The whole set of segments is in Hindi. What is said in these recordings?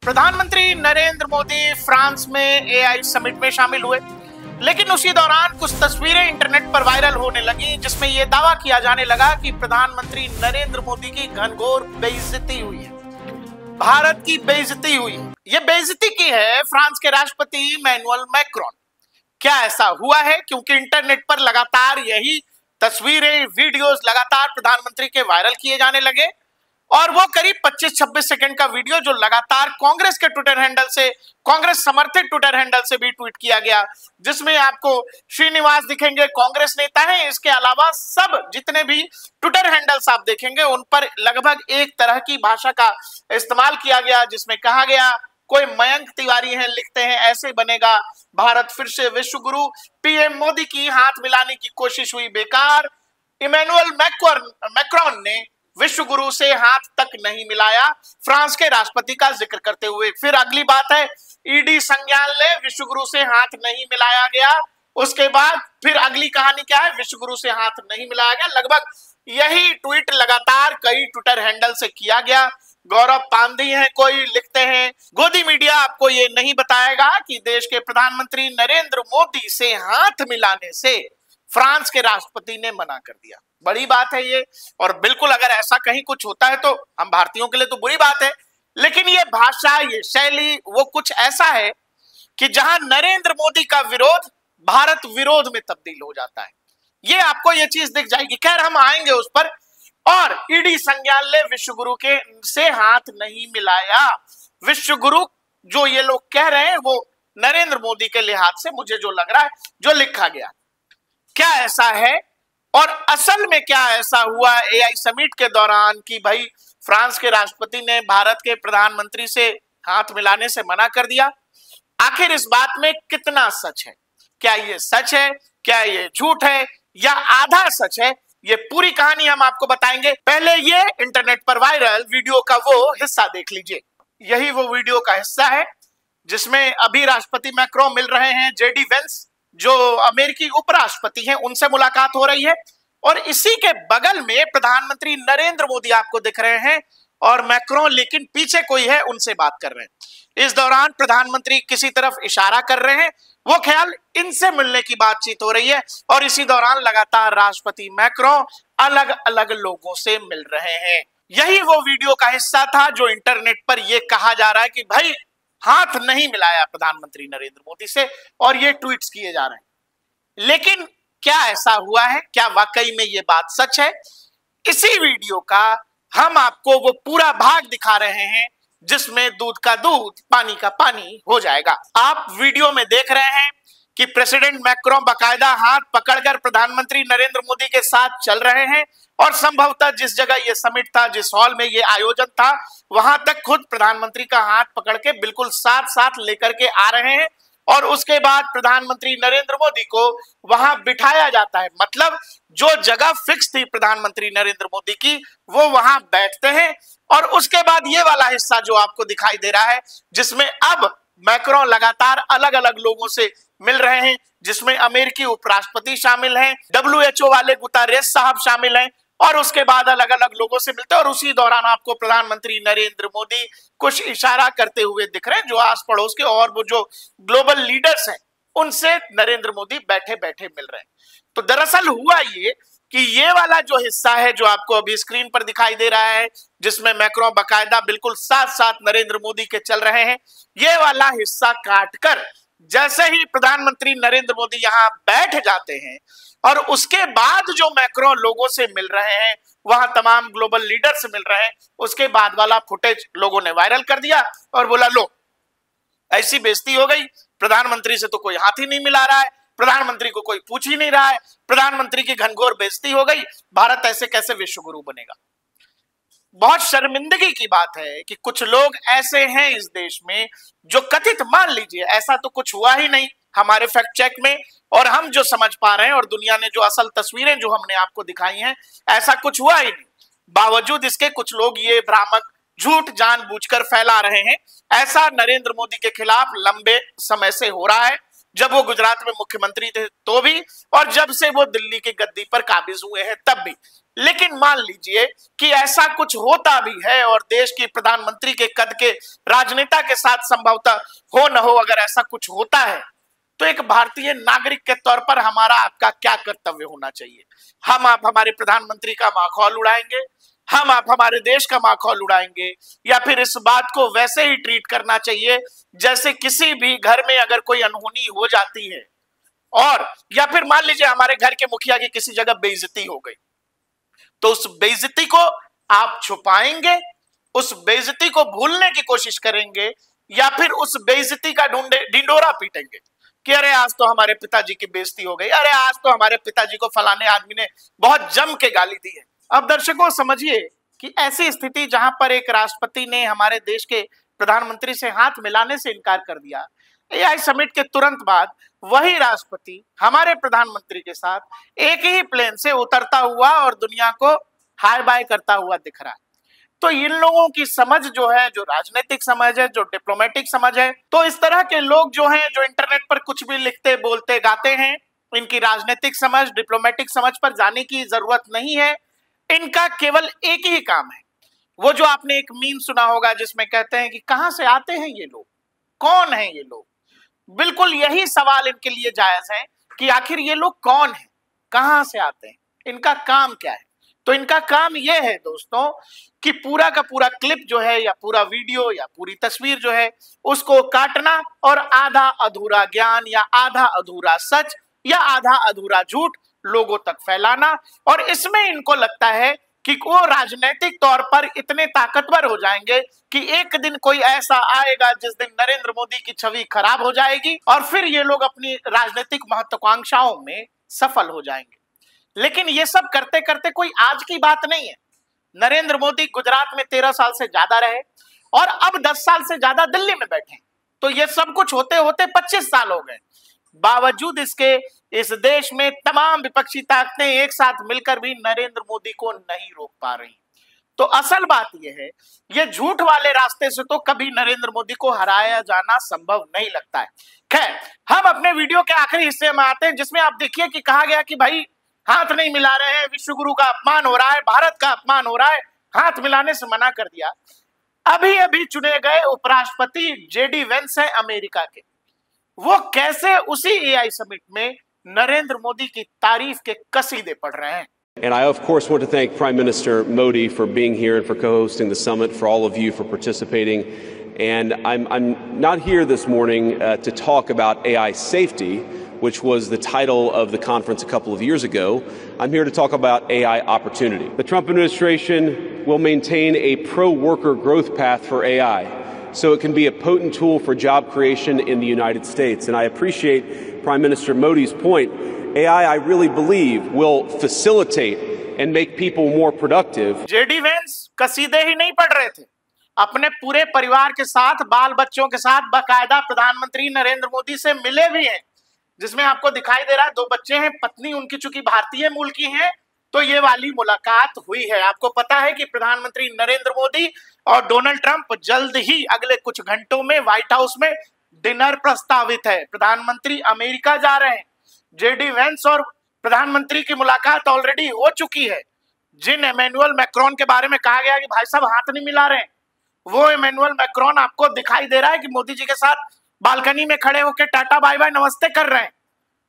प्रधानमंत्री नरेंद्र मोदी फ्रांस में एआई समिट में शामिल हुए, लेकिन उसी दौरान कुछ तस्वीरें इंटरनेट पर वायरल होने लगी जिसमें यह दावा किया जाने लगा कि प्रधानमंत्री नरेंद्र मोदी की घनघोर बेइज्जती हुई है, भारत की बेइज्जती हुई है। यह बेइज्जती की है फ्रांस के राष्ट्रपति इमैनुअल मैक्रोन। क्या ऐसा हुआ है? क्योंकि इंटरनेट पर लगातार यही तस्वीरें, वीडियोस लगातार प्रधानमंत्री के वायरल किए जाने लगे और वो करीब 25-26 सेकंड का वीडियो जो लगातार कांग्रेस के ट्विटर हैंडल से, कांग्रेस समर्थित ट्विटर हैंडल से भी ट्वीट किया गया, जिसमें आपको श्रीनिवास दिखेंगे, कांग्रेस नेता हैं। इसके अलावा सब जितने भी ट्विटर हैंडल्स आप देखेंगे उन पर लगभग एक तरह की भाषा का इस्तेमाल किया गया, जिसमें कहा गया, कोई मयंक तिवारी है लिखते हैं, ऐसे बनेगा भारत फिर से विश्व गुरु, पीएम मोदी की हाथ मिलाने की कोशिश हुई बेकार, इमैनुअल मैक्रोन ने विश्व गुरु से हाथ तक नहीं मिलाया, फ्रांस के राष्ट्रपति का जिक्र करते हुए। फिर अगली बात है, ईडी संज्ञान ले, विश्व गुरु से हाथ नहीं मिलाया गया। उसके बाद फिर अगली कहानी क्या है, विश्व गुरु से हाथ नहीं मिलाया गया। लगभग यही ट्वीट लगातार कई ट्विटर हैंडल से किया गया। गौरव पांदी है कोई लिखते हैं, गोदी मीडिया आपको ये नहीं बताएगा कि देश के प्रधानमंत्री नरेंद्र मोदी से हाथ मिलाने से फ्रांस के राष्ट्रपति ने मना कर दिया। बड़ी बात है ये, और बिल्कुल अगर ऐसा कहीं कुछ होता है तो हम भारतीयों के लिए तो बुरी बात है, लेकिन ये भाषा, ये शैली वो कुछ ऐसा है कि जहां नरेंद्र मोदी का विरोध भारत विरोध में तब्दील हो जाता है। ये आपको ये चीज दिख जाएगी। खैर, हम आएंगे उस पर। और ईडी संज्ञान ले, विश्व गुरु के से हाथ नहीं मिलाया। विश्व गुरु जो ये लोग कह रहे हैं वो नरेंद्र मोदी के लिहाज से मुझे जो लग रहा है, जो लिखा गया, क्या ऐसा है और असल में क्या ऐसा हुआ एआई समिट के दौरान कि भाई फ्रांस के राष्ट्रपति ने भारत के प्रधानमंत्री से हाथ मिलाने से मना कर दिया। आखिर इस बात में कितना सच है? क्या ये सच है, क्या ये झूठ है, या आधा सच है? ये पूरी कहानी हम आपको बताएंगे। पहले ये इंटरनेट पर वायरल वीडियो का वो हिस्सा देख लीजिए। यही वो वीडियो का हिस्सा है जिसमें अभी राष्ट्रपति मैक्रोन मिल रहे हैं, जेडी वेंस जो अमेरिकी उपराष्ट्रपति हैं, उनसे मुलाकात हो रही है, और इसी के बगल में प्रधानमंत्री नरेंद्र मोदी आपको दिख रहे हैं और मैक्रोन लेकिन पीछे कोई है, उनसे बात कर रहे हैं। इस दौरान प्रधानमंत्री किसी तरफ इशारा कर रहे हैं, वो ख्याल इनसे मिलने की बातचीत हो रही है, और इसी दौरान लगातार राष्ट्रपति मैक्रोन अलग अलग लोगों से मिल रहे हैं। यही वो वीडियो का हिस्सा था जो इंटरनेट पर यह कहा जा रहा है कि भाई हाथ नहीं मिलाया प्रधानमंत्री नरेंद्र मोदी से, और ये ट्वीट्स किए जा रहे हैं। लेकिन क्या ऐसा हुआ है? क्या वाकई में ये बात सच है? इसी वीडियो का हम आपको वो पूरा भाग दिखा रहे हैं जिसमें दूध का दूध, पानी का पानी हो जाएगा। आप वीडियो में देख रहे हैं कि प्रेसिडेंट मैक्रोन बाकायदा हाथ पकड़कर प्रधानमंत्री नरेंद्र मोदी के साथ चल रहे हैं, और संभवतः जिस जगह ये समिट था, जिस हॉल में ये आयोजन था, वहां तक खुद प्रधानमंत्री का हाथ पकड़ के बिल्कुल साथ साथ लेकर के आ रहे हैं, और उसके बाद प्रधानमंत्री नरेंद्र मोदी को वहां बिठाया जाता है। मतलब जो जगह फिक्स थी प्रधानमंत्री नरेंद्र मोदी की, वो वहां बैठते हैं, और उसके बाद ये वाला हिस्सा जो आपको दिखाई दे रहा है जिसमें अब मैक्रोन लगातार अलग अलग लोगों से मिल रहे हैं, जिसमें अमेरिकी उपराष्ट्रपति शामिल हैं, WHO वाले गुतारेस साहब शामिल हैं, और उसके बाद अलग अलग लोगों से मिलते हैं। और उसी दौरान आपको प्रधानमंत्री नरेंद्र मोदी कुछ इशारा करते हुए दिख रहे हैं, जो आस पड़ोस के और वो जो ग्लोबल लीडर्स हैं उनसे नरेंद्र मोदी बैठे बैठे मिल रहे हैं। तो दरअसल हुआ ये कि ये वाला जो हिस्सा है जो आपको अभी स्क्रीन पर दिखाई दे रहा है, जिसमें मैक्रोन बाकायदा बिल्कुल साथ साथ नरेंद्र मोदी के चल रहे हैं, ये वाला हिस्सा काटकर जैसे ही प्रधानमंत्री नरेंद्र मोदी यहां बैठ जाते हैं और उसके बाद जो मैक्रोन लोगों से मिल रहे हैं, वहां तमाम ग्लोबल लीडर से मिल रहे हैं, उसके बाद वाला फुटेज लोगों ने वायरल कर दिया और बोला, लो ऐसी बेइज्जती हो गई, प्रधानमंत्री से तो कोई हाथ ही नहीं मिला रहा है, प्रधानमंत्री को कोई पूछ ही नहीं रहा है, प्रधानमंत्री की घनघोर बेइज्जती हो गई, भारत ऐसे कैसे विश्व गुरु बनेगा। बहुत शर्मिंदगी की बात है कि कुछ लोग ऐसे हैं इस देश में जो कथित, मान लीजिए ऐसा तो कुछ हुआ ही नहीं हमारे फैक्ट चेक में, और हम जो समझ पा रहे हैं और दुनिया ने जो असल तस्वीरें जो हमने आपको दिखाई हैं, ऐसा कुछ हुआ ही नहीं। बावजूद इसके कुछ लोग ये भ्रामक झूठ जानबूझकर फैला रहे हैं। ऐसा नरेंद्र मोदी के खिलाफ लंबे समय से हो रहा है, जब वो गुजरात में मुख्यमंत्री थे तो भी, और जब से वो दिल्ली की गद्दी पर काबिज हुए हैं तब भी। लेकिन मान लीजिए कि ऐसा कुछ होता भी है और देश की प्रधानमंत्री के कद के राजनेता के साथ संभवतः हो न हो, अगर ऐसा कुछ होता है तो एक भारतीय नागरिक के तौर पर हमारा आपका क्या कर्तव्य होना चाहिए? हम आप हमारे प्रधानमंत्री का माखौल उड़ाएंगे, हम आप हमारे देश का माखौल उड़ाएंगे, या फिर इस बात को वैसे ही ट्रीट करना चाहिए जैसे किसी भी घर में अगर कोई अनहोनी हो जाती है और या फिर मान लीजिए हमारे घर के मुखिया की किसी जगह बेइज्जती हो गई, तो उस बेइज्जती को आप छुपाएंगे, उस बेइज्जती को भूलने की कोशिश करेंगे, या फिर उस बेइज्जती का ढिंडोरा पीटेंगे कि अरे आज तो हमारे पिताजी की बेइज्जती हो गई, अरे आज तो हमारे पिताजी को फलाने आदमी ने बहुत जम के गाली दी है। अब दर्शकों समझिए कि ऐसी स्थिति जहां पर एक राष्ट्रपति ने हमारे देश के प्रधानमंत्री से हाथ मिलाने से इनकार कर दिया, एआई समिट के तुरंत बाद वही राष्ट्रपति हमारे प्रधानमंत्री के साथ एक ही प्लेन से उतरता हुआ और दुनिया को हाय बाय करता हुआ दिख रहा है। तो इन लोगों की समझ जो है, जो राजनीतिक समझ है, जो डिप्लोमेटिक समझ है, तो इस तरह के लोग जो हैं, जो इंटरनेट पर कुछ भी लिखते बोलते गाते हैं, इनकी राजनीतिक समझ, डिप्लोमेटिक समझ पर जाने की जरूरत नहीं है। इनका केवल एक ही काम है, वो जो आपने एक मीम सुना होगा जिसमें कहते हैं कि कहां से आते हैं ये लोग, कौन है ये लोग। बिल्कुल यही सवाल इनके लिए जायज है कि आखिर ये लोग कौन है, कहां से आते हैं, इनका काम क्या है। तो इनका काम यह है दोस्तों कि पूरा का पूरा क्लिप जो है, या पूरा वीडियो या पूरी तस्वीर जो है, उसको काटना और आधा अधूरा ज्ञान या आधा अधूरा सच या आधा अधूरा झूठ लोगों तक फैलाना। और इसमें इनको लगता है कि वो राजनीतिक तौर पर इतने ताकतवर हो जाएंगे कि एक दिन कोई ऐसा आएगा जिस दिन नरेंद्र मोदी की छवि खराब हो जाएगी और फिर ये लोग अपनी राजनीतिक महत्वाकांक्षाओं में सफल हो जाएंगे। लेकिन ये सब करते करते कोई आज की बात नहीं है। नरेंद्र मोदी गुजरात में 13 साल से ज्यादा रहे और अब 10 साल से ज्यादा दिल्ली में बैठे, तो ये सब कुछ होते होते 25 साल हो गए। बावजूद इसके इस देश में तमाम विपक्षी ताकतें एक साथ मिलकर भी नरेंद्र मोदी को नहीं रोक पा रही। तो असल बात यह है, ये झूठ वाले रास्ते से तो कभी नरेंद्र मोदी को हराया जाना संभव नहीं लगता है। खैर, हम अपने वीडियो के आखिरी हिस्से में आते हैं जिसमें आप देखिए कि कहा गया कि भाई हाथ नहीं मिला रहे हैं, विश्व गुरु का अपमान हो रहा है, भारत का अपमान हो रहा है, हाथ मिलाने से मना कर दिया। अभी अभी चुने गए उपराष्ट्रपति जेडी वेंस हैं अमेरिका के, वो कैसे उसी एआई समिट में नरेंद्र मोदी की तारीफ के कसीदे पढ़ रहे हैं। And I, of course, want to thank Prime Minister Modi for being here and for co-hosting the summit, for all of you for participating. And I'm not here this morning to talk about AI safety, which was the title of the conference a couple of years ago. I'm here to talk about AI opportunity. The Trump administration will maintain a pro-worker growth path for AI, so it can be a potent tool for job creation in the United States. And I appreciate Prime Minister Modi's point. AI, I really believe, will facilitate and make people more productive. JD Vance कसीदे ही नहीं पढ़ रहे थे, अपने पूरे परिवार के साथ, बाल बच्चों के साथ बाकायदा प्रधानमंत्री नरेंद्र मोदी से मिले भी हैं, जिसमें आपको दिखाई दे रहा है 2 बच्चे हैं, पत्नी उनकी चूंकि भारतीय मूल की हैं, तो ये वाली मुलाकात हुई है। आपको पता है कि प्रधानमंत्री नरेंद्र मोदी और डोनाल्ड ट्रंप जल्द ही अगले कुछ घंटों में व्हाइट हाउस में डिनर प्रस्तावित है। प्रधानमंत्री अमेरिका जा रहे हैं, जेडी वेंस और प्रधानमंत्री की मुलाकात ऑलरेडी हो चुकी है। जिन इमैनुअल मैक्रोन के बारे में कहा गया कि भाई साहब हाथ नहीं मिला रहे हैं, वो इमैनुअल मैक्रोन आपको दिखाई दे रहा है कि मोदी जी के साथ बालकनी में खड़े होकर टाटा बाय बाय नमस्ते कर रहे हैं।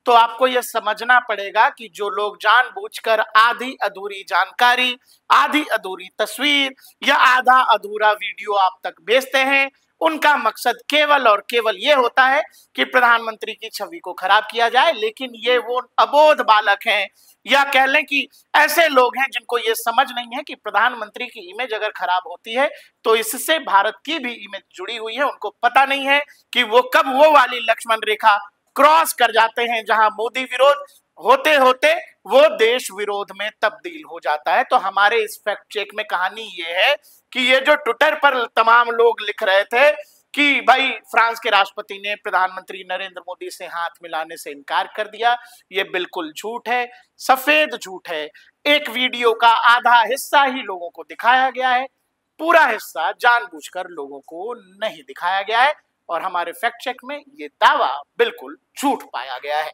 तो आपको यह समझना पड़ेगा कि जो लोग जानबूझकर आधी अधूरी जानकारी, आधी अधूरी तस्वीर या आधा अधूरा वीडियो आप तक भेजते हैं, उनका मकसद केवल और केवल ये होता है कि प्रधानमंत्री की छवि को खराब किया जाए। लेकिन ये वो अबोध बालक हैं, या कह लें कि ऐसे लोग हैं जिनको ये समझ नहीं है कि प्रधानमंत्री की इमेज अगर खराब होती है तो इससे भारत की भी इमेज जुड़ी हुई है। उनको पता नहीं है कि वो कब वो वाली लक्ष्मण रेखा क्रॉस कर जाते हैं जहां मोदी विरोध होते होते वो देश विरोध में तब्दील हो जाता है। तो हमारे इस फैक्ट चेक में कहानी ये है कि ये जो ट्विटर पर तमाम लोग लिख रहे थे कि भाई फ्रांस के राष्ट्रपति ने प्रधानमंत्री नरेंद्र मोदी से हाथ मिलाने से इनकार कर दिया, ये बिल्कुल झूठ है, सफेद झूठ है। एक वीडियो का आधा हिस्सा ही लोगों को दिखाया गया है, पूरा हिस्सा जानबूझकर लोगों को नहीं दिखाया गया है, और हमारे फैक्ट चेक में ये दावा बिल्कुल झूठ पाया गया है।